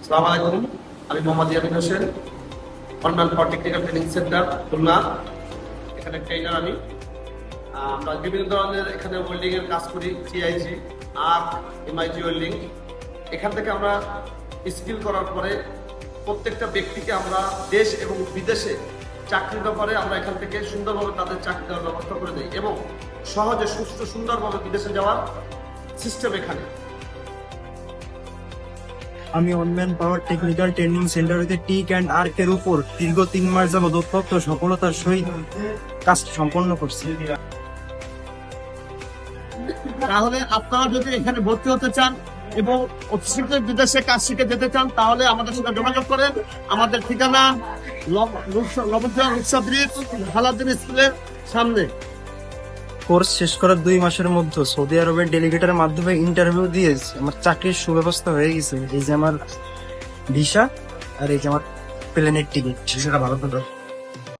আসসালামু আলাইকুম, আমি Mohammad Yamin Hossain, online for technical training centre Khulna. এখানে ট্রেনার আমি। আমরা বিভিন্ন ধরনের এখানে ওয়েল্ডিং এর কাজ করি, টিআইজি আর এমআইজি ওয়েল্ডিং। এখান থেকে আমরা স্কিল করার পরে প্রত্যেকটা ব্যক্তিকে আমরা দেশ এবং বিদেশে চাকরির ব্যাপারে আমরা এখান থেকে সুন্দরভাবে তাদের চাকরি দেওয়ার ব্যবস্থা করে দিই এবং সহজে সুস্থ সুন্দরভাবে বিদেশে যাওয়ার সিস্টেম এখানে। আমি অনলাইন পাওয়ার টেকনিক্যাল ট্রেনিং সেন্টার হইতে টিক অ্যান্ড আর্ক এর উপর দীর্ঘ 3 মাস যাবত অত্যন্ত সফলতার সহিত কাজ সম্পন্ন করছি। তাহলে আপনারা যদি এখানে ভর্তি হতে চান এবং অতি শীঘ্র বিদেশে কাজ শিখে যেতে চান তাহলে আমাদের সাথে যোগাযোগ করেন। আমাদের ঠিকানা লবণজোয়ার রূপসা ব্রিজ, হালাদ্দিন স্কুলের সামনে। কোর্স শেষ করার 2 মাসের মধ্যে সৌদি আরবের ডেলিগেটের মাধ্যমে ইন্টারভিউ দিয়ে আমার চাকরির সুব্যবস্থা হয়ে গেছে। এই যে আমার ভিসা আর এই যে আমার প্লেনের টিকিট, সেটা ভালো করে